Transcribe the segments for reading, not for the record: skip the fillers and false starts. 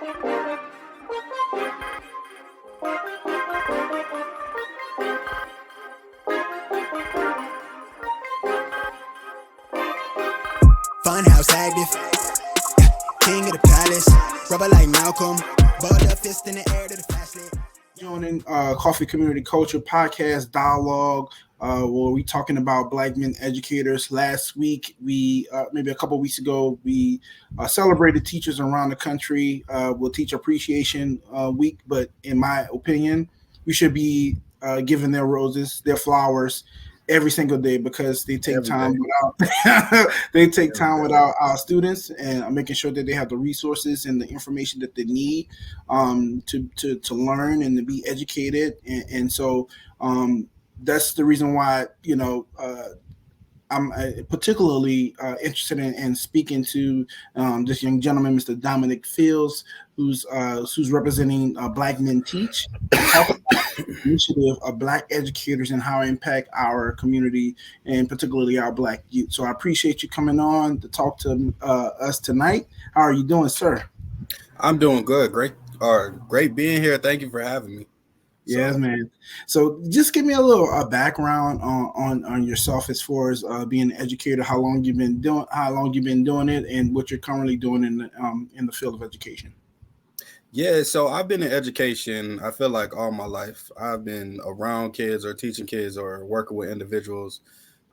Funhouse active, king of the palace, rubber like Malcolm, ball up fist in the air to the flashlight. Joining Coffee Community Culture Podcast Dialogue, where we talking about Black men educators. Last week, we maybe a couple weeks ago, we celebrated teachers around the country. With Teacher Appreciation Week, but in my opinion, we should be giving their roses, their flowers, every single day because they take time without they take time without our students and making sure that they have the resources and the information that they need to learn and to be educated and so that's the reason why I'm particularly interested in speaking to this young gentleman, Mr. Dominic Fields, who's representing Black Men Teach, initiative of Black educators and how it impact our community and particularly our Black youth. So I appreciate you coming on to talk to us tonight. How are you doing, sir? I'm doing good. Great being here. Thank you for having me. Yes, man. So just give me a little background on yourself as far as being an educator. How long you've been doing it, and what you're currently doing in the field of education. Yeah, so I've been in education, I feel like all my life. I've been around kids or teaching kids or working with individuals.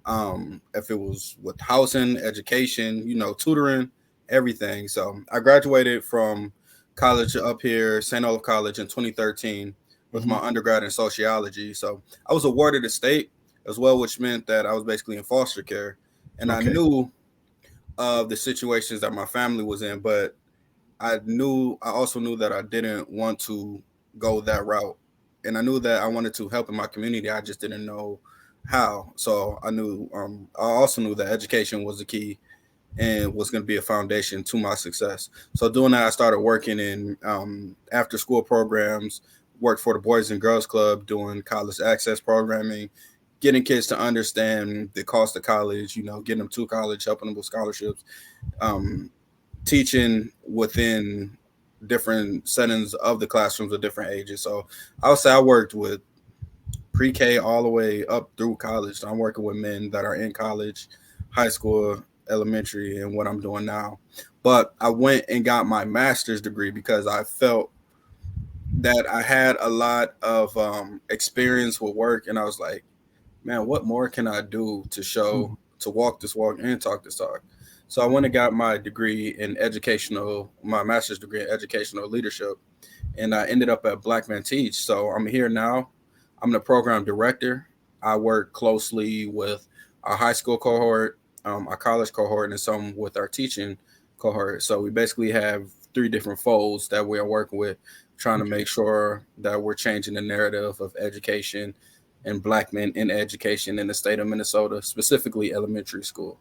If it was with housing, education, tutoring, everything. So I graduated from college up here, St. Olaf College in 2013 with my undergrad in sociology. So I was awarded a state as well, which meant that I was basically in foster care. And I knew of the situations that my family was in, but I also knew that I didn't want to go that route. And I knew that I wanted to help in my community. I just didn't know how. So I also knew that education was the key and was going to be a foundation to my success. So doing that, I started working in after school programs, worked for the Boys and Girls Club, doing college access programming, getting kids to understand the cost of college, getting them to college, helping them with scholarships, teaching within different settings of the classrooms of different ages. So I would say I worked with pre-K all the way up through college. So I'm working with men that are in college, high school, elementary, and what I'm doing now. But I went and got my master's degree because I felt that I had a lot of experience with work, and I was like, man, what more can I do to show, to walk this walk and talk this talk? So I went and got my master's degree in educational leadership, and I ended up at Black Men Teach. So I'm here now. I'm the program director. I work closely with our high school cohort, our college cohort, and some with our teaching cohort. So we basically have 3 different folds that we are working with, trying to make sure that we're changing the narrative of education and Black men in education in the state of Minnesota, specifically elementary school.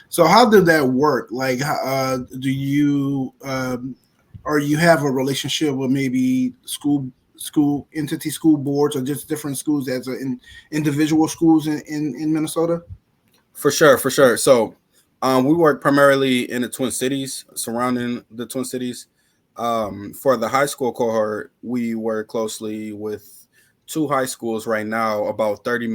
So how did that work? Like, do you or you have a relationship with maybe school boards or just different schools as individual schools in Minnesota? For sure. So we work primarily in the Twin Cities, surrounding the Twin Cities. For the high school cohort, we work closely with 2 high schools right now, about 30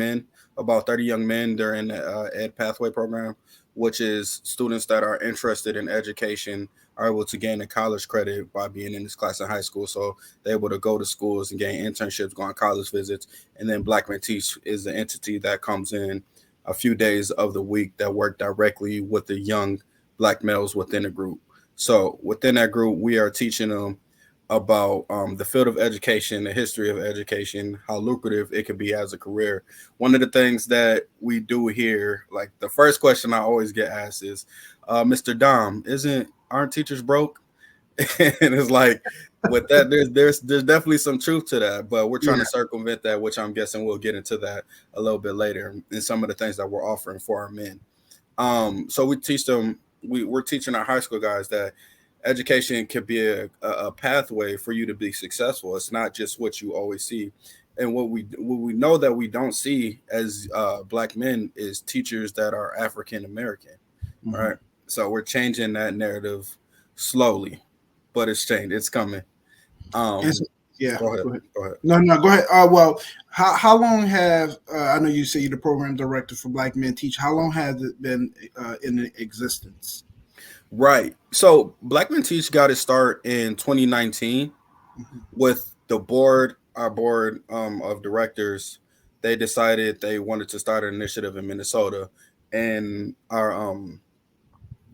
young men. They're in the Ed Pathway program, which is students that are interested in education are able to gain a college credit by being in this class in high school. So they're able to go to schools and gain internships, go on college visits. And then Black Men Teach is the entity that comes in a few days of the week that work directly with the young Black males within the group. So within that group, we are teaching them about the field of education, the history of education, how lucrative it could be as a career. One of the things that we do here, like the first question I always get asked is, Mr. Dom, aren't teachers broke? And it's like, with that, there's definitely some truth to that, but we're trying to circumvent that, which I'm guessing we'll get into that a little bit later in some of the things that we're offering for our men. So we teach them, we're teaching our high school guys that education can be a pathway for you to be successful. It's not just what you always see. And what we know that we don't see as Black men is teachers that are African American, right? So we're changing that narrative slowly. but it's changed. It's coming. And so, yeah, Go ahead. go ahead. Go ahead. No, go ahead. Well, how long have I know you say you're the program director for Black Men Teach? How long has it been in existence? Right. So Black Men Teach got its start in 2019 with the board, our board of directors. They decided they wanted to start an initiative in Minnesota, and our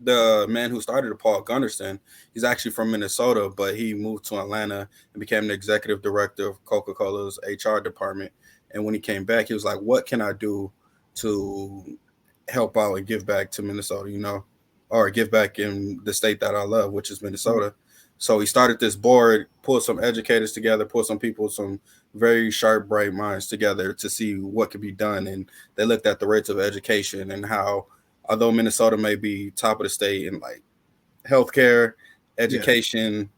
the man who started it, Paul Gunderson, he's actually from Minnesota, but he moved to Atlanta and became the executive director of Coca-Cola's HR department. And when he came back, he was like, "What can I do to help out and give back to Minnesota? Or give back in the state that I love, which is Minnesota." So he started this board, pulled some educators together, pulled some people, some very sharp, bright minds together to see what could be done. And they looked at the rates of education and how, although Minnesota may be top of the state in like healthcare, education,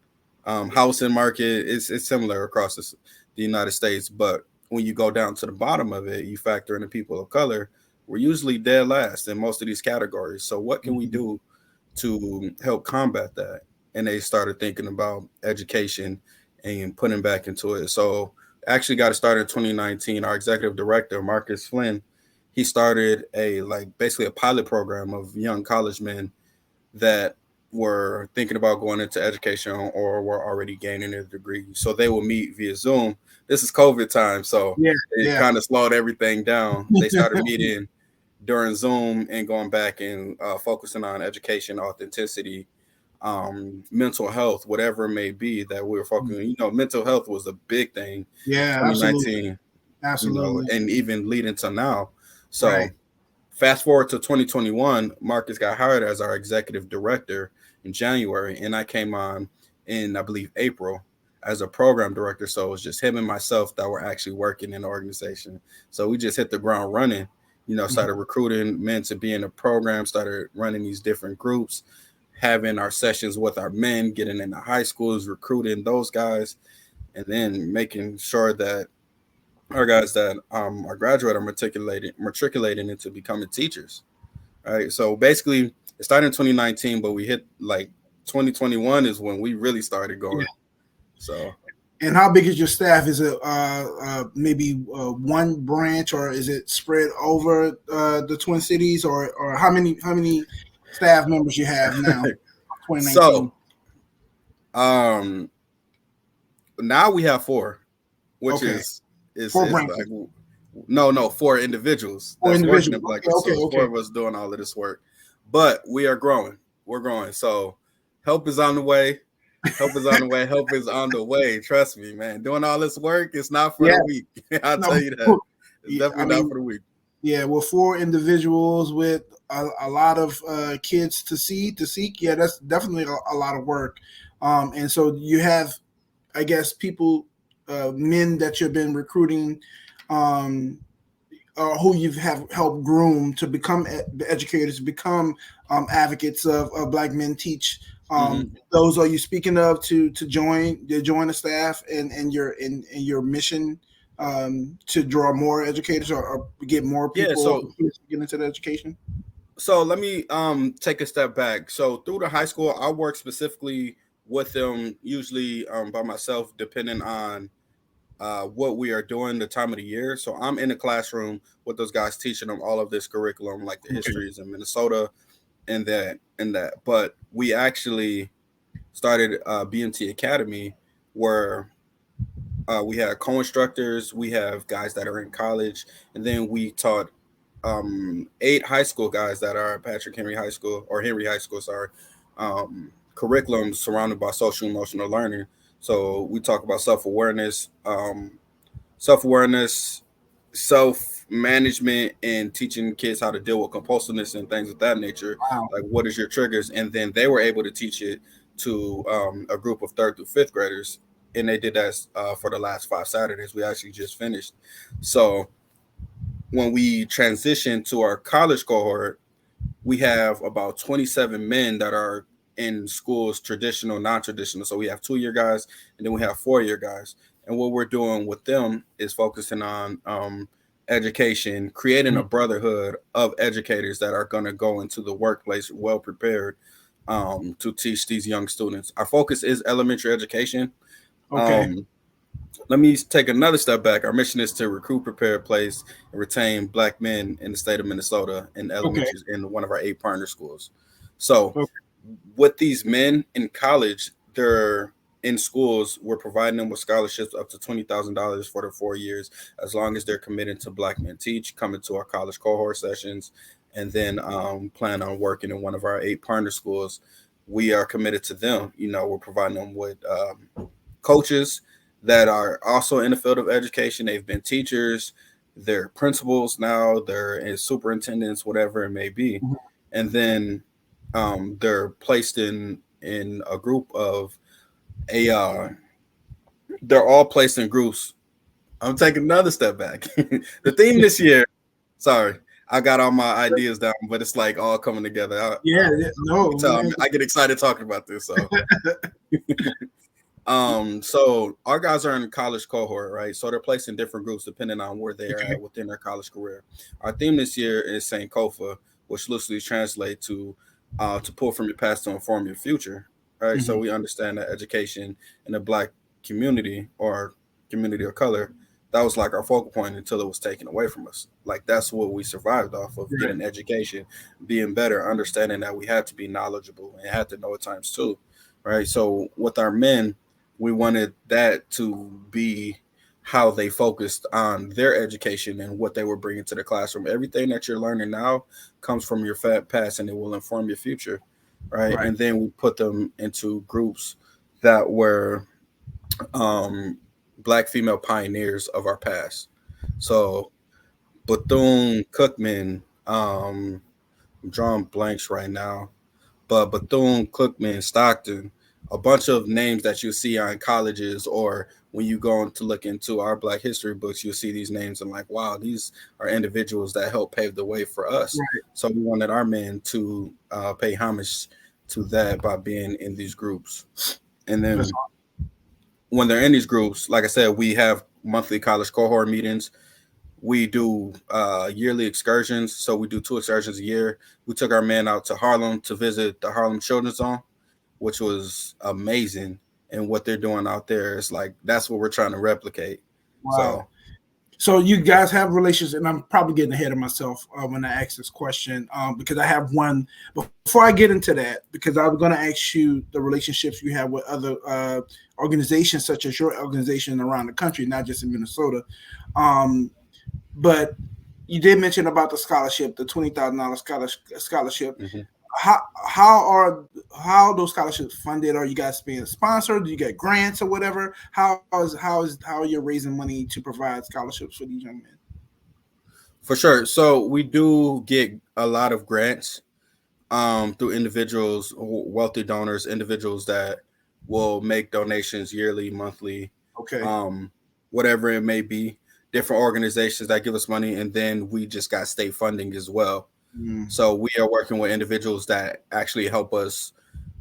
housing market, it's similar across the United States. But when you go down to the bottom of it, you factor in the people of color, we're usually dead last in most of these categories. So what can we do to help combat that? And they started thinking about education and putting back into it. So actually got to start in 2019. Our executive director, Marcus Flynn, he started basically a pilot program of young college men that were thinking about going into education or were already gaining a degree. So they will meet via Zoom. This is COVID time, so it kind of slowed everything down. They started meeting during Zoom and going back and focusing on education, authenticity, mental health, whatever it may be that we were focusing. Mental health was a big thing. Yeah, 2019, absolutely. and even leading to now. So fast forward to 2021, Marcus got hired as our executive director in January, and I came on in, I believe, April as a program director. So it was just him and myself that were actually working in the organization. So we just hit the ground running, started recruiting men to be in the program, started running these different groups, having our sessions with our men, getting into high schools, recruiting those guys, and then making sure that our guys that are graduate are matriculating into becoming teachers. Right. So basically it started in 2019, but we hit 2021 is when we really started going. Yeah. So. And how big is your staff? Is it maybe one branch, or is it spread over the Twin Cities, or how many staff members you have now? 2019. So, now we have 4, which is 4 branches. No, 4 individuals. That's working at Black. So 4 of us doing all of this work, but we are growing. We're growing. So help is on the way. Help is on the way. Trust me, man. Doing all this work, it's not for the weak. I'll tell you that. It's definitely not for the weak. Yeah, well, 4 individuals with a lot of kids to seek. Yeah, that's definitely a lot of work. And so you have, I guess, people, men that you've been recruiting, who you've helped groom to become educators, become advocates of Black Men Teach. Those are you speaking of to join the staff and your mission to draw more educators or get more people to get into the education? So let me take a step back. So through the high school, I work specifically with them, usually by myself, depending on what we are doing the time of the year. So I'm in the classroom with those guys, teaching them all of this curriculum, like the histories in Minnesota and that. But we actually started BMT Academy, where we had co-instructors, we have guys that are in college, and then we taught 8 high school guys that are at Patrick Henry High School, or Henry High School, curriculums surrounded by social emotional learning. So we talk about self-awareness, self-management, and teaching kids how to deal with compulsiveness and things of that nature. Wow. Like, what is your triggers? And then they were able to teach it to a group of 3rd through 5th graders. And they did that for the last 5 Saturdays. We actually just finished. So when we transition to our college cohort, we have about 27 men that are in schools, traditional, non-traditional. So we have 2-year guys, and then we have 4-year guys. And what we're doing with them is focusing on education, creating a brotherhood of educators that are going to go into the workplace well prepared to teach these young students. Our focus is elementary education. Okay. Let me take another step back. Our mission is to recruit, prepare, place, and retain Black men in the state of Minnesota in Okay. elementaries in one of our 8 partner schools. So, Okay. with these men in college, they're in schools. We're providing them with scholarships up to $20,000 for their 4 years, as long as they're committed to Black Men Teach, coming to our college cohort sessions, and then plan on working in one of our 8 partner schools. We are committed to them. We're providing them with coaches that are also in the field of education. They've been teachers, they're principals now, they're in superintendents, whatever it may be, Mhm. and then they're placed in a group of a. They're all placed in groups. I'm taking another step back. The theme this year. Sorry, I got all my ideas down, but it's like all coming together. Yeah. No, man. I get excited talking about this. So. So our guys are in college cohort, right? So they're placed in different groups depending on where they are Okay. at within their college career. Our theme this year is Sankofa, which loosely translates to pull from your past to inform your future. Right. So Mhm. we understand that education in the Black community or community of color, that was like our focal point until it was taken away from us. Like that's what we survived off of, Right. getting education, being better, understanding that we had to be knowledgeable and had to know at times too. Right. So with our men, we wanted that to be how they focused on their education and what they were bringing to the classroom. Everything that you're learning now comes from your fat past and it will inform your future, right? Right. And then we put them into groups that were um, Black female pioneers of our past. So Bethune Cookman, I'm drawing blanks right now, but Bethune Cookman, Stockton, a bunch of names that you see on colleges, or when you go on to look into our Black history books, you'll see these names and like, wow, these are individuals that helped pave the way for us. Right. So we wanted our men to pay homage to that by being in these groups. And That's then when they're in these groups, like I said, we have monthly college cohort meetings. We do yearly excursions. So we do 2 excursions a year. We took our men out to Harlem to visit the Harlem Children's Zone, which was amazing. And what they're doing out there is like, that's what we're trying to replicate. wow. So, So you guys have relations, and I'm probably getting ahead of myself when I ask this question because I have one. Before I get into that, because I was going to ask you the relationships you have with other organizations, such as your organization around the country, not just in Minnesota. Um, but you did mention about the scholarship, the $20,000 scholarship. mm-hmm. How those scholarships funded? Are you guys being sponsored? Do you get grants or whatever? How are you raising money to provide scholarships for these young men? For sure. So we do get a lot of grants through individuals, wealthy donors, individuals that will make donations yearly, monthly, Okay. whatever it may be. Different organizations that give us money, and then we just got state funding as well. So we are working with individuals that actually help us,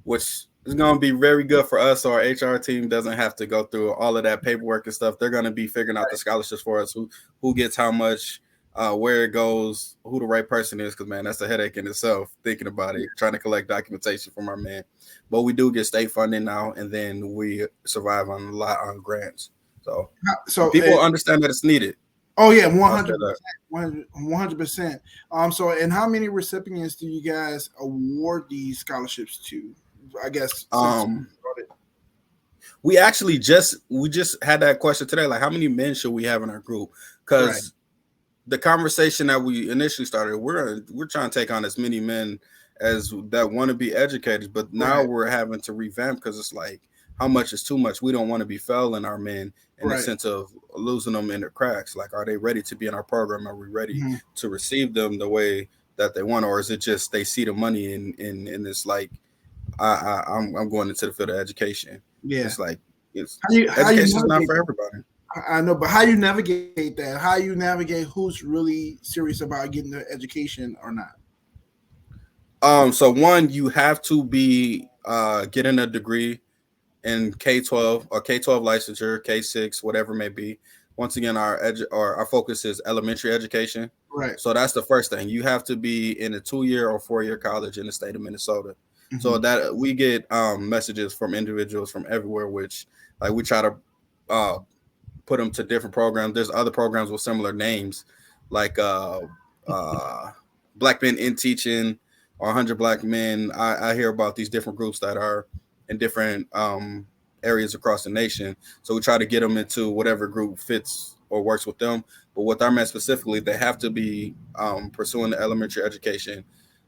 which is going to be very good for us. So our HR team doesn't have to go through all of that paperwork and stuff. They're going to be figuring out the scholarships for us, who gets how much, where it goes, who the right person is. Because, man, that's a headache in itself, thinking about it, trying to collect documentation from our man. But we do get state funding now, and then we survive on a lot on grants. So people understand that it's needed. Oh yeah, 100%, 100%. So and how many recipients do you guys award these scholarships to? I guess. We actually just had that question today. Like, how many men should we have in our group? Because the conversation that we initially started, we're trying to take on as many men as that want to be educators, but now we're having to revamp because it's like, how much is too much? We don't want to be failing our men in the sense of losing them in their cracks. Like, are they ready to be in our program? Are we ready to receive them the way that they want? Or is it just they see the money in this, like, I'm going into the field of education. Yeah. It's like, education is not for everybody. I know, but how you navigate that? How you navigate who's really serious about getting their education or not? So one, you have to be getting a degree in K-12 or K-12 licensure, K-6, whatever it may be. Once again, our focus is elementary education. Right. So that's the first thing. You have to be in a 2-year or 4-year college in the state of Minnesota. So that we get messages from individuals from everywhere, which like we try to put them to different programs. There's other programs with similar names, like Black Men in Teaching or 100 Black Men. I hear about these different groups that are in different areas across the nation. So we try to get them into whatever group fits or works with them. But with our men specifically, they have to be pursuing the elementary education.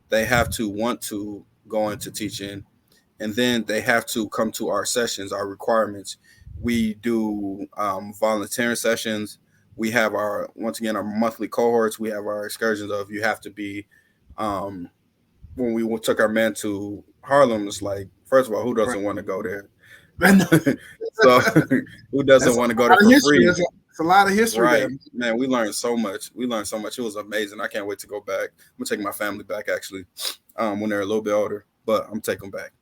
They have to want to go into teaching, and then they have to come to our sessions, our requirements. We do volunteering sessions. We have our, once again, our monthly cohorts. We have our excursions of you have to be, when we took our men to Harlem, it's like, first of all, who doesn't want to go there? So who doesn't want to go there for free? It's a lot of history, right? there. Man, we learned so much. It was amazing. I can't wait to go back. I'm gonna take my family back actually, when they're a little bit older. But I'm taking them back.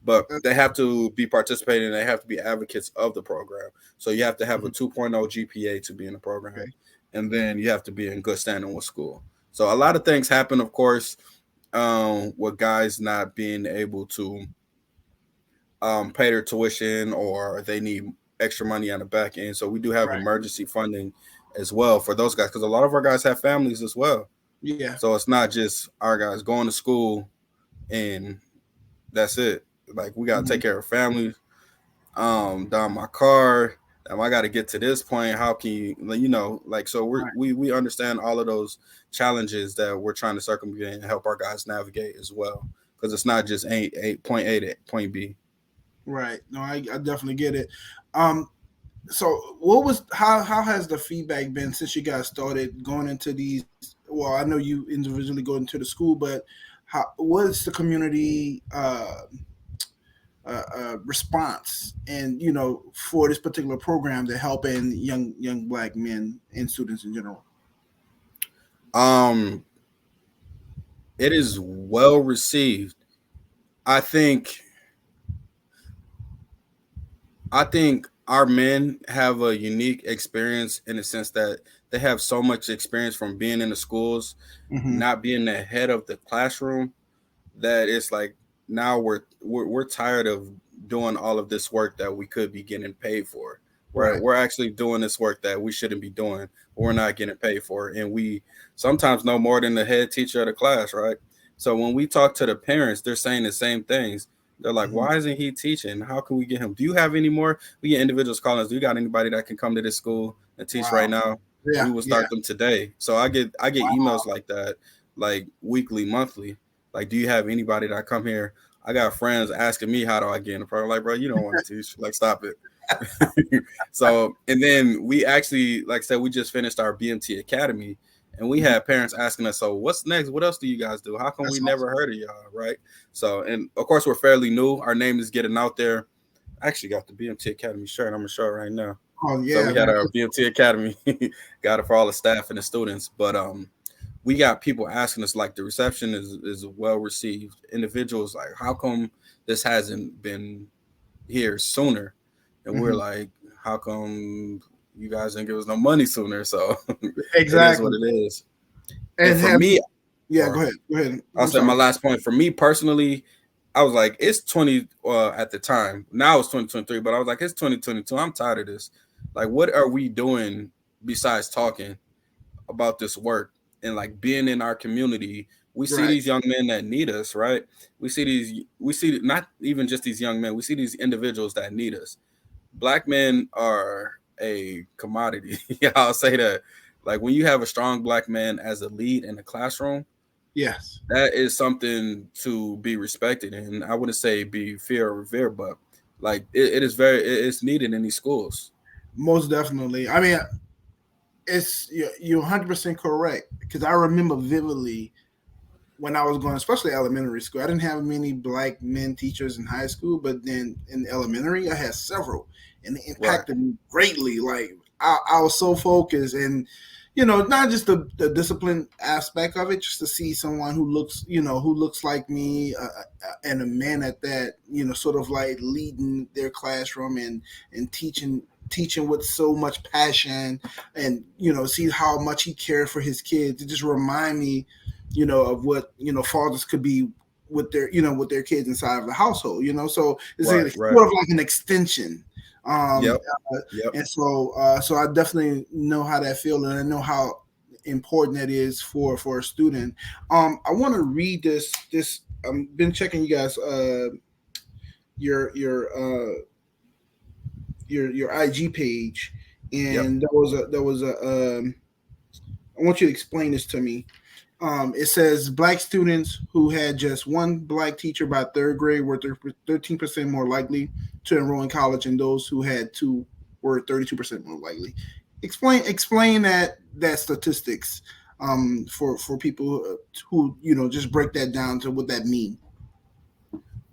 But they have to be participating. They have to be advocates of the program. So you have to have a 2.0 GPA to be in the program, and then you have to be in good standing with school. So a lot of things happen, of course, with guys not being able to pay their tuition, or they need extra money on the back end. So we do have emergency funding as well for those guys, because a lot of our guys have families as well. Yeah. So it's not just our guys going to school and that's it. Like we gotta take care of families. Down my car. I got to get to this point. How can you, like, so we understand all of those challenges that we're trying to circumvent and help our guys navigate as well, because it's not just point A to point B. Right. No, I definitely get it. So how has the feedback been since you guys started going into these? Well, I know you individually go into the school, but what's the community response and for this particular program to helping young Black men and students in general? It is well received. I think our men have a unique experience in the sense that they have so much experience from being in the schools, not being the head of the classroom, that it's like now we're tired of doing all of this work that we could be getting paid for. Right? We're actually doing this work that we shouldn't be doing, or we're not getting paid for, and we sometimes know more than the head teacher of the class, right? So when we talk to the parents, they're saying the same things. They're like, why isn't he teaching? How can we get him? Do you have any more? We get individuals calling us. Do you got anybody that can come to this school and teach right now? We will start them today. So I get emails like that, like weekly, monthly. Like, do you have anybody that come here? I got friends asking me, how do I get in the program? Like, bro, you don't want to teach. Like, stop it. So, and then we actually, like I said, we just finished our BMT Academy, and we had parents asking us, so what's next? What else do you guys do? How come we never heard of y'all, right? So, and of course, we're fairly new. Our name is getting out there. I actually got the BMT Academy shirt. I'm going to show it right now. Oh, yeah. So we got our BMT Academy. Got it for all the staff and the students. But we got people asking us, like, the reception is well received. Individuals like, how come this hasn't been here sooner? And we're like, how come you guys didn't give us no money sooner? So exactly, it is what it is. And for me, go ahead. I'll say my last point. For me personally, I was like, it's 20 at the time. Now it's 2023, but I was like, it's 2022. I'm tired of this. Like, what are we doing besides talking about this work and like being in our community? We see these young men that need us, right? We see not even just these young men. We see these individuals that need us. Black men are a commodity. Yeah, I'll say that. Like, when you have a strong Black man as a lead in the classroom, yes, that is something to be respected. And I wouldn't say be feared or revered, but like it's needed in these schools. Most definitely. I mean, you're 100% correct, because I remember vividly when I was going, especially elementary school, I didn't have many Black men teachers in high school, but then in elementary, I had several, and it impacted me greatly. Like, I was so focused, and not just the discipline aspect of it, just to see someone who looks like me, and a man at that, sort of like leading their classroom and teaching with so much passion, and see how much he cared for his kids. It just remind me, of what fathers could be with their with their kids inside of the household. So it's Right, right. sort of like an extension. Yep, Uh, yep. and so I definitely know how that feels, and I know how important that is for a student. I want to read this. I've been checking you guys your your IG page, Yep. and there was a I want you to explain this to me. It says black students who had just one black teacher by third grade were 13% more likely to enroll in college, and those who had two were 32% more likely. Explain that statistics for people who just break that down to what that mean.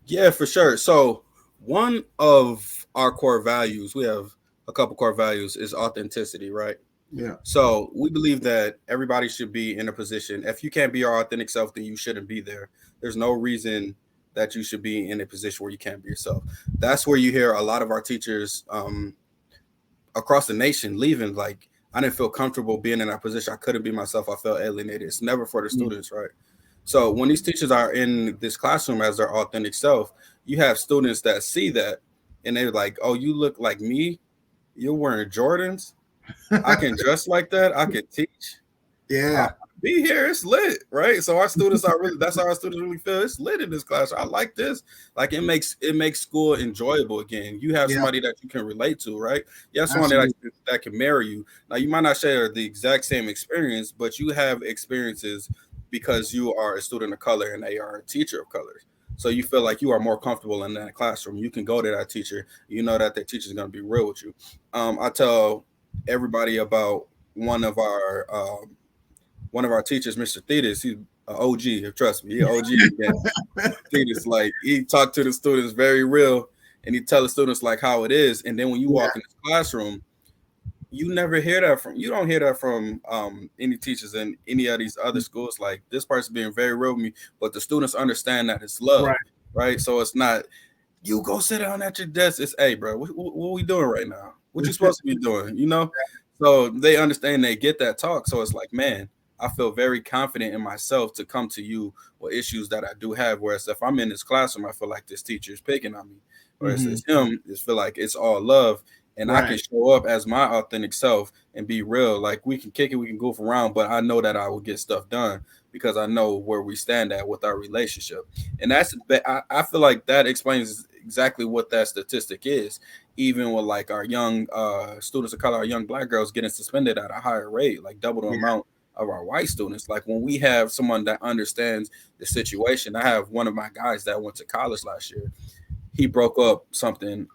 Yeah, for sure. So one of our core values, we have a couple core values, is authenticity, right? Yeah. So we believe that everybody should be in a position. If you can't be your authentic self, then you shouldn't be there. There's no reason that you should be in a position where you can't be yourself. That's where you hear a lot of our teachers across the nation leaving. Like, I didn't feel comfortable being in that position. I couldn't be myself. I felt alienated. It's never for the students, right? So when these teachers are in this classroom as their authentic self, you have students that see that and they're like, oh, you look like me. You're wearing Jordans. I can dress like that. I can teach. Yeah. I'll be here. It's lit, right? So our students are really, that's how our students really feel. It's lit in this class. I like this. Like it makes school enjoyable again. You have somebody that you can relate to, right? You have somebody that can marry you. Now you might not share the exact same experience, but you have experiences because you are a student of color and they are a teacher of color. So you feel like you are more comfortable in that classroom. You can go to that teacher. You know that teacher is going to be real with you. I tell everybody about one of our teachers, Mr. Thetis. He's an OG. Trust me, he's OG again. Thetis, like he talked to the students very real, and he tell the students like how it is. And then when you walk in the classroom, you never hear that from. You don't hear that from any teachers in any of these other schools. Like this person being very real with me, but the students understand that it's love, right? So it's not you go sit down at your desk. It's hey, bro, what we doing right now? What you supposed to be doing? So they understand, they get that talk. So it's like, man, I feel very confident in myself to come to you with issues that I do have. Whereas if I'm in this classroom, I feel like this teacher is picking on me. Whereas it's him, it's feel like it's all love. And I can show up as my authentic self and be real. Like we can kick it, we can goof around, but I know that I will get stuff done because I know where we stand at with our relationship. And I feel like that explains exactly what that statistic is. Even with like our young students of color, our young black girls getting suspended at a higher rate, like double the amount of our white students. Like when we have someone that understands the situation. I have one of my guys that went to college last year. He broke up something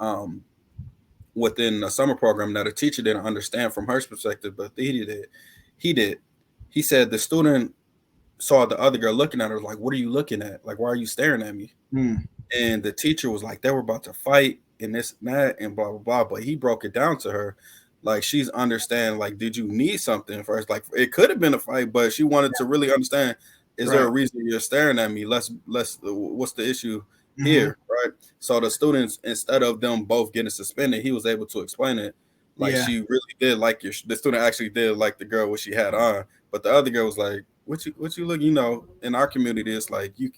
within a summer program that a teacher didn't understand from her perspective, but he did. He said the student saw the other girl looking at her like, what are you looking at? Like, why are you staring at me? And the teacher was like, they were about to fight and this and that and blah, blah, blah. But he broke it down to her. Like, she's understand, like, did you need something first? Like, it could have been a fight, but she wanted to really understand, is there a reason you're staring at me? Let's what's the issue here, right? So the students, instead of them both getting suspended, he was able to explain it. Like she really did like the student actually did like the girl what she had on, but the other girl was like, what you look, in our community, it's like you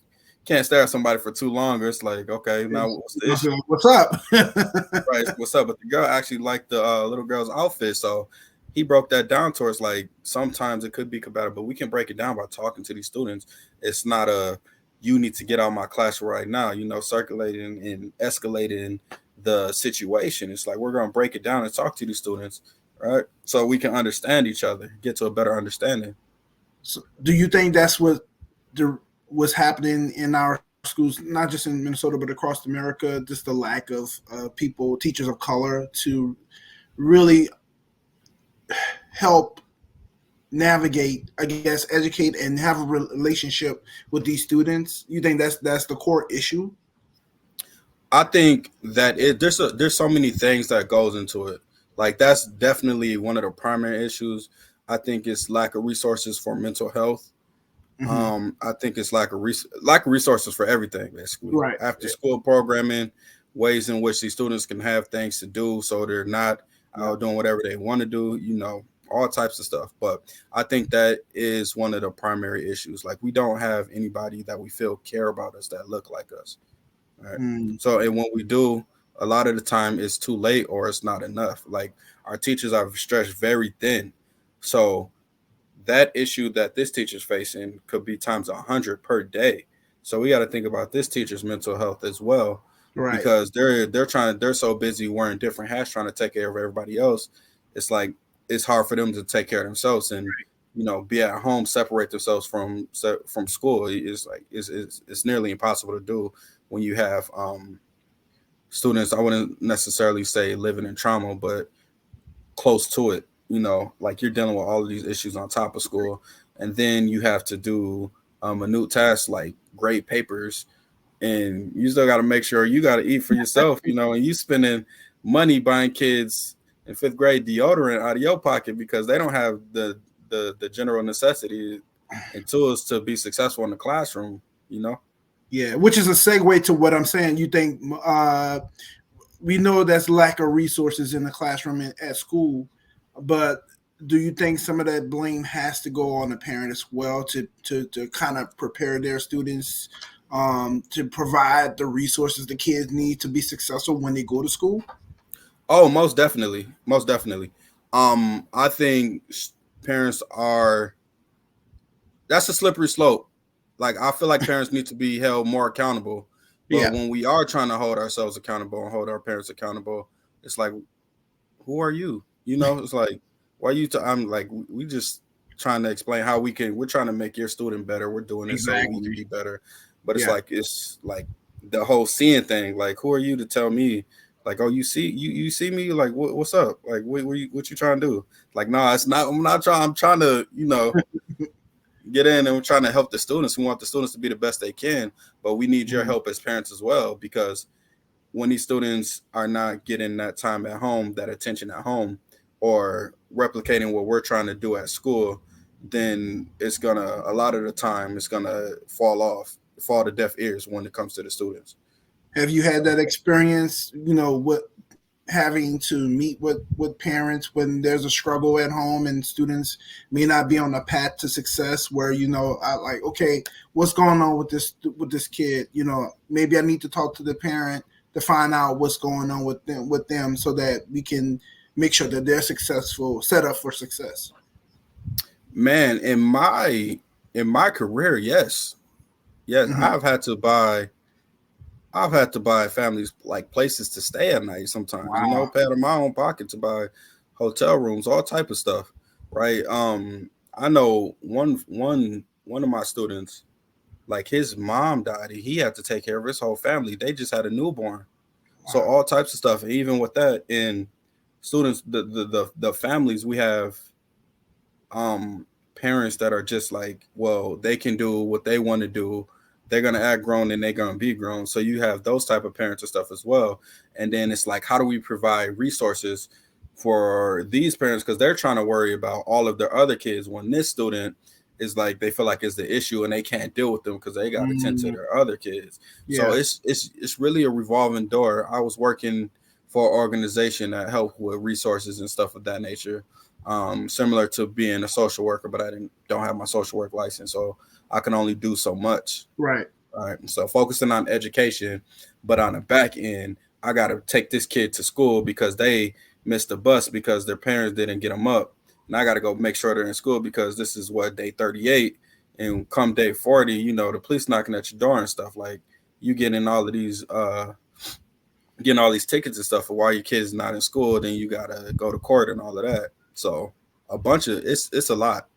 can't stare at somebody for too long. It's like, okay, now what's the issue? What's up? Right, what's up? But the girl actually liked the little girl's outfit, so he broke that down towards like sometimes it could be compatible, but we can break it down by talking to these students. It's not a you need to get out of my class right now, circulating and escalating the situation. It's like we're going to break it down and talk to these students, right? So we can understand each other, get to a better understanding. So do you think that's what's happening in our schools, not just in Minnesota, but across America, just the lack of teachers of color to really help navigate, I guess, educate and have a relationship with these students? You think that's the core issue? I think that there's so many things that goes into it. Like that's definitely one of the primary issues. I think it's lack of resources for mental health. I think it's lack of resources for everything, basically. Right. After school programming, ways in which these students can have things to do so they're not out doing whatever they want to do. all types of stuff. But I think that is one of the primary issues. Like, we don't have anybody that we feel care about us that look like us. Right. So, and when we do, a lot of the time it's too late or it's not enough. Like, our teachers are stretched very thin. So that issue that this teacher's facing could be times 100 per day. So we got to think about this teacher's mental health as well, Right. because they're so busy wearing different hats trying to take care of everybody else. It's like it's hard for them to take care of themselves and be at home, separate themselves from school. It's like it's nearly impossible to do when you have students. I wouldn't necessarily say living in trauma, but close to it. Like, you're dealing with all of these issues on top of school, and then you have to do a new task like grade papers, and you still got to make sure you got to eat for yourself, and you spending money buying kids in 5th grade deodorant out of your pocket because they don't have the general necessity and tools to be successful in the classroom. Yeah, which is a segue to what I'm saying. You think we know that's lack of resources in the classroom at school, but do you think some of that blame has to go on the parent as well to kind of prepare their students to provide the resources the kids need to be successful when they go to school? Oh, most definitely. Most definitely. I think parents that's a slippery slope. Like, I feel like parents need to be held more accountable. But when we are trying to hold ourselves accountable and hold our parents accountable, it's like, who are you? It's like, why are you? I'm like, we just trying to explain how we're trying to make your student better. We're doing it so we can be better. But it's like the whole seeing thing. Like, who are you to tell me? Like, oh, you see me? Like, what's up? Like, what you trying to do? Like, no, it's not. I'm not trying. I'm trying to, get in, and we're trying to help the students. We want the students to be the best they can, but we need your help as parents as well, because when these students are not getting that time at home, that attention at home, or replicating what we're trying to do at school, then a lot of the time it's gonna fall to deaf ears when it comes to the students. Have you had that experience, with having to meet with parents when there's a struggle at home and students may not be on the path to success, where I like, okay, what's going on with this kid? Maybe I need to talk to the parent to find out what's going on with them so that we can make sure that they're successful, set up for success. Man, in my career, yes. I've had to buy families like places to stay at night sometimes. Wow. Pay out of my own pocket to buy hotel rooms, all type of stuff. Right. I know one of my students, like, his mom died. He had to take care of his whole family. They just had a newborn. Wow. So all types of stuff. And even with that, in students, the families, we have parents that are just like, well, they can do what they want to do. They're going to act grown and they're going to be grown. So you have those type of parents and stuff as well. And then it's like, how do we provide resources for these parents? Because they're trying to worry about all of their other kids when this student is like, they feel like it's the issue and they can't deal with them because they got to tend to their other kids. Yeah. So it's really a revolving door. I was working for an organization that helped with resources and stuff of that nature. Similar to being a social worker, but I don't have my social work license. So I can only do so much. Right. So focusing on education, but on the back end, I got to take this kid to school because they missed the bus because their parents didn't get them up. And I got to go make sure they're in school because this is day 38. And come day 40, the police knocking at your door and stuff. Like, you getting all of these, getting all these tickets and stuff for why your kid's not in school. Then you got to go to court and all of that. So it's a lot.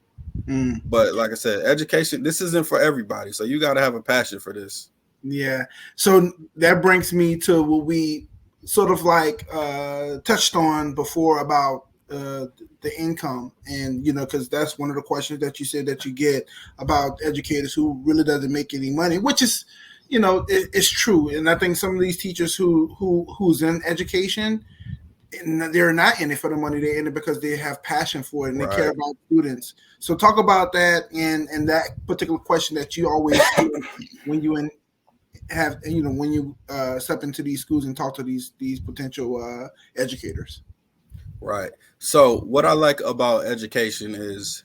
But like I said, education, this isn't for everybody. So you got to have a passion for this. Yeah. So that brings me to what we sort of like touched on before about the income. And, because that's one of the questions that you said that you get about educators who really doesn't make any money, which is, it's true. And I think some of these teachers who's in education, and they're not in it for the money. They're in it because they have passion for it and they care about students. So talk about that and that particular question that you always do when you when you step into these schools and talk to these potential educators. Right. So what I like about education is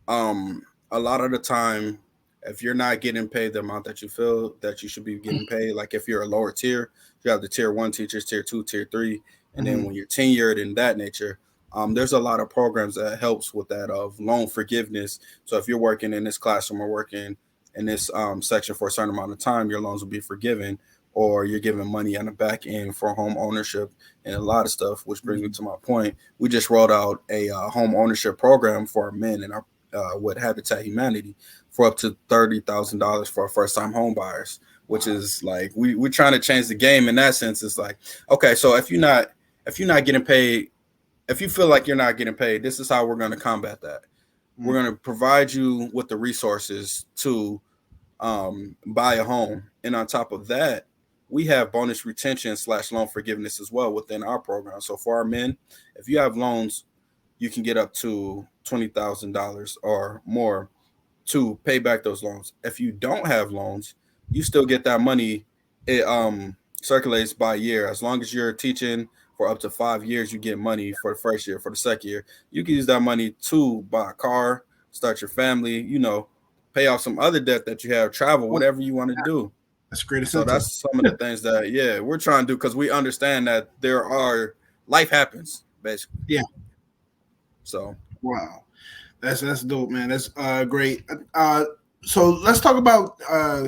um a lot of the time if you're not getting paid the amount that you feel that you should be getting paid, like if you're a lower tier, you have the tier one teachers, tier two, tier three, and then Mm-hmm. when you're tenured in that nature, there's a lot of programs that helps with that of loan forgiveness. So if you're working in this classroom or working in this section for a certain amount of time, your loans will be forgiven, or you're giving money on the back end for home ownership and a lot of stuff. Which brings me to my point. We just rolled out a home ownership program for men in our with Habitat Humanity for up to $30,000 for first time home buyers, which is like we're trying to change the game in that sense. It's like, okay, so if you're not getting paid, if you feel like you're not getting paid, this is how we're going to combat that. We're going to provide you with the resources to buy a home, and on top of that, we have bonus retention / loan forgiveness as well within our program. So for our men, if you have loans, you can get up to $20,000 or more to pay back those loans. If you don't have loans, you still get that money. It circulates by year. As long as you're teaching for up to 5 years, you get money for the first year. For the second year, you can use that money to buy a car, start your family, pay off some other debt that you have, travel, whatever you want to do. That's great So incentive. that's some of the things that, yeah, we're trying to do because we understand that life happens basically. Yeah. So Wow. That's dope, man. That's great. So let's talk about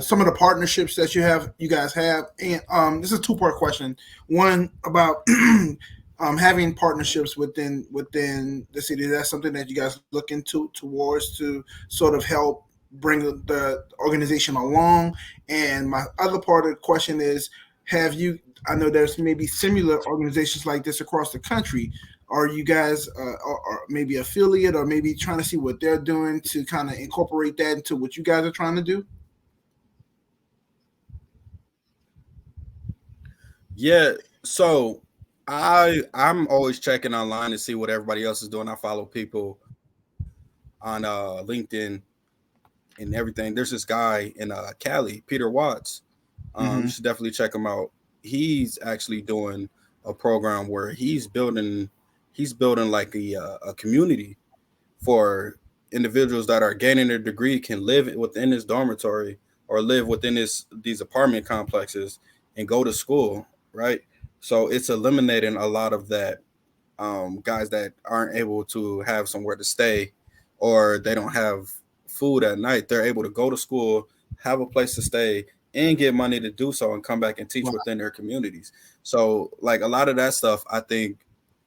some of the partnerships that you guys have, and this is a two-part question. One about having partnerships within the city. That's something that you guys look into towards to sort of help bring the organization along. And my other part of the question is, have you? I know there's maybe similar organizations like this across the country. Are you guys or maybe affiliate or maybe trying to see what they're doing to kind of incorporate that into what you guys are trying to do? yeah, so I'm always checking online to see what everybody else is doing. I follow people on LinkedIn and everything. There's this guy in Cali, Peter Watts. You Mm-hmm. should definitely check him out. He's actually doing a program where he's building like a community for individuals that are gaining their degree can live within this dormitory or live within these apartment complexes and go to school, right? So it's eliminating a lot of that guys that aren't able to have somewhere to stay or they don't have food at night. They're able to go to school, have a place to stay, and get money to do so and come back and teach Wow. within their communities. So, like a lot of that stuff, I think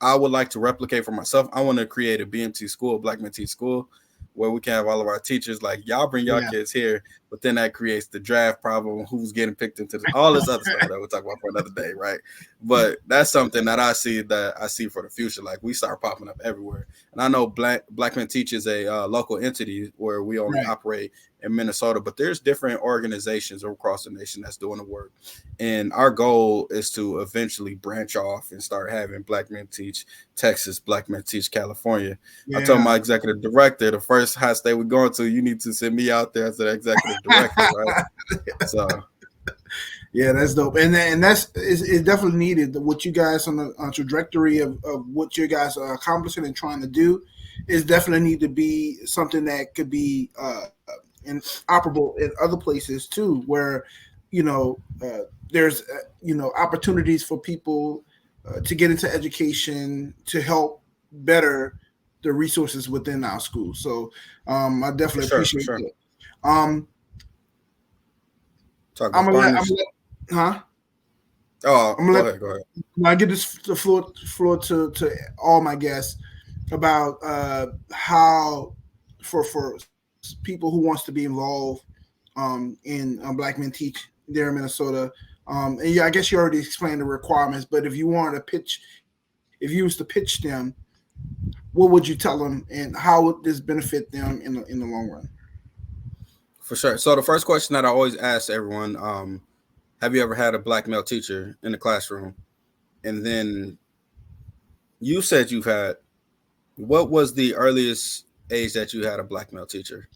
I would like to replicate for myself. I want to create a BMT school, Black Men Teach School, where we can have all of our teachers like y'all bring y'all Yeah. kids here, but then that creates the draft problem, who's getting picked into all this other stuff that we'll talk about for another day, right? But that's something that I see for the future. Like we start popping up everywhere, and I know Black Men Teach is a local entity where we only Right. operate in Minnesota, but there's different organizations across the nation that's doing the work. And our goal is to eventually branch off and start having Black Men Teach Texas, Black Men Teach California. I told Yeah. my executive director, the first high state we're going to, you need to send me out there as an executive director, right? So, Yeah, that's dope, and that's it's definitely needed. What you guys on the trajectory of what you guys are accomplishing and trying to do is definitely need to be something that could be and operable in other places too, where you know there's opportunities for people to get into education to help better the resources within our schools. So I for definitely sure, for appreciate sure. that. Um, Talk I'm about gonna let, I'm partners. gonna let, huh? Oh, I'm gonna go let ahead, go ahead. I give this the floor to all my guests about how for people who wants to be involved in Black Men Teach there in Minnesota. And yeah, I guess you already explained the requirements, but if you wanted to pitch, if you was to pitch them, what would you tell them, and how would this benefit them in the long run? For sure. So the first question that I always ask everyone, have you ever had a black male teacher in the classroom? And then you said you've had, what was the earliest age that you had a black male teacher?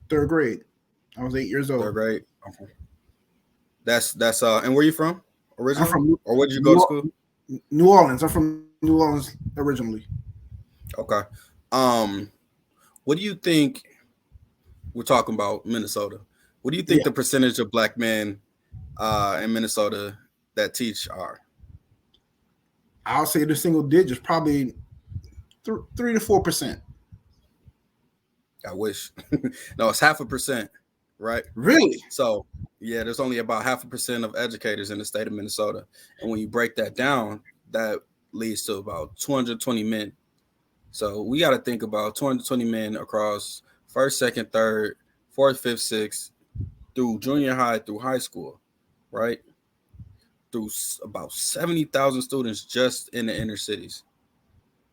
Third grade. I was 8 years Third old. grade. Okay. That's and where you from I'm originally, from or where did you go to New, school? New Orleans. I'm from New Orleans originally. Okay. What do you think? We're talking about Minnesota. What do you think Yeah, the percentage of black men in Minnesota that teach are? I'll say the single digits, probably 3 to 4%. I wish. No, it's 0.5%, right? Really? So, yeah, there's only about 0.5% of educators in the state of Minnesota. And when you break that down, that leads to about 220 men. So we got to think about 220 men across first, second, third, fourth, fifth, sixth, through junior high, through high school, right? Through about 70,000 students just in the inner cities.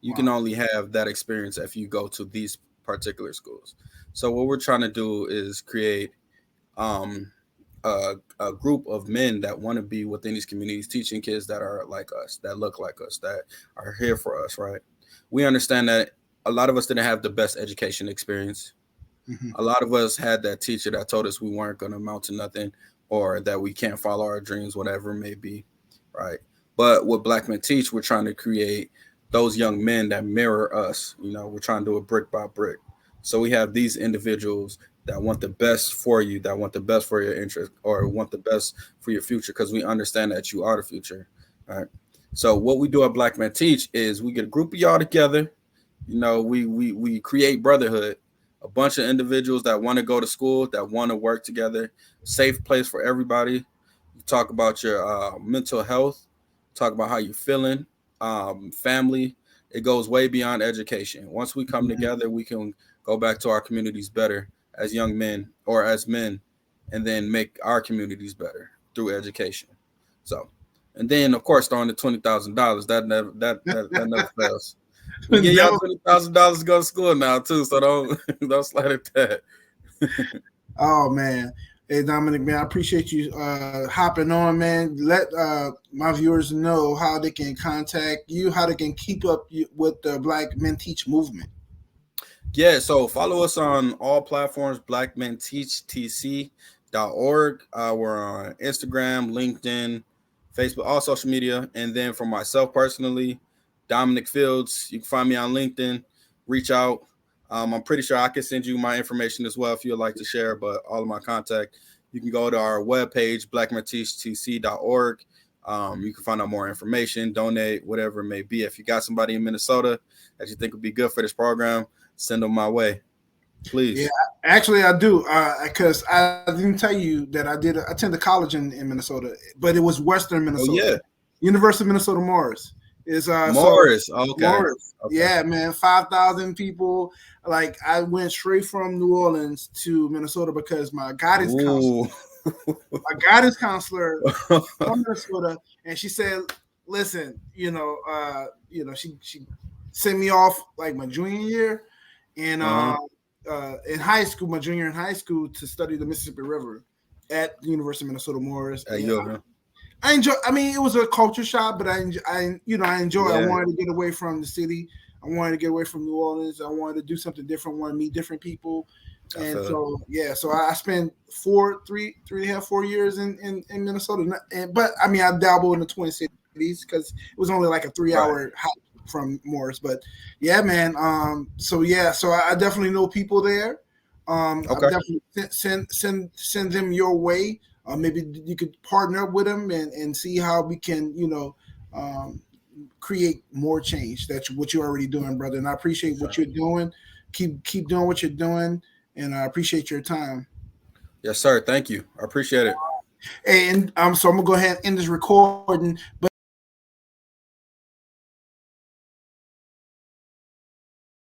You can Wow. only have that experience if you go to these particular schools. So what we're trying to do is create um, a group of men that want to be within these communities, teaching kids that are like us, that look like us, that are here for us, right? We understand that a lot of us didn't have the best education experience. Mm-hmm. A lot of us had that teacher that told us we weren't going to amount to nothing, or that we can't follow our dreams, whatever it may be, right? But what Black Men Teach, we're trying to create those young men that mirror us. We're trying to do it brick by brick. So we have these individuals that want the best for you, that want the best for your interest, or want the best for your future, because we understand that you are the future, right? So what we do at Black Men Teach is we get a group of y'all together. We create brotherhood, a bunch of individuals that want to go to school, that want to work together, safe place for everybody. You talk about your mental health, talk about how you're feeling, family. It goes way beyond education. Once we come together, we can go back to our communities better as young men or as men, and then make our communities better through education. So, and then of course throwing the $20,000, that never fails. We get y'all Never. $20,000 to go to school now too, so don't slide at that. Oh man. Hey Dominic, man, I appreciate you hopping on, man. Let my viewers know how they can contact you, how they can keep up with the Black Men Teach movement. Yeah, so follow us on all platforms, blackmenteachtc.org. We're on Instagram, LinkedIn, Facebook, all social media. And then for myself personally, Dominic Fields, you can find me on LinkedIn, reach out. I'm pretty sure I can send you my information as well if you'd like to share, but all of my contact, you can go to our webpage, blackmenteachtc.org. You can find out more information, donate, whatever it may be. If you got somebody in Minnesota that you think would be good for this program, send them my way, please. Yeah, actually, I do, because I didn't tell you that I attend college in Minnesota, but it was Western Oh Minnesota, yeah, University of Minnesota Morris. Is Morris. Okay. Morris. Okay. Yeah, man, 5,000 people. Like I went straight from New Orleans to Minnesota because my guidance counselor from Minnesota, and she said, "Listen, she sent me off like my junior year, and in high school, my junior in high school, to study the Mississippi River at the University of Minnesota Morris." I enjoy. I mean, it was a culture shock, but I enjoy. Yeah. I wanted to get away from the city. I wanted to get away from New Orleans. I wanted to do something different. I wanted to meet different people. And so, yeah, so I spent 4 years in Minnesota. But I mean, I dabbled in the Twin Cities because it was only like a 3-hour hike from Morris. But yeah, man. So I definitely know people there. Okay. I definitely send them your way. Maybe you could partner up with them and see how we can, create more change. That's what you're already doing, brother. And I appreciate what you're doing. Keep doing what you're doing, and I appreciate your time. Yes, sir. Thank you. I appreciate it. And so I'm gonna go ahead and end this recording. But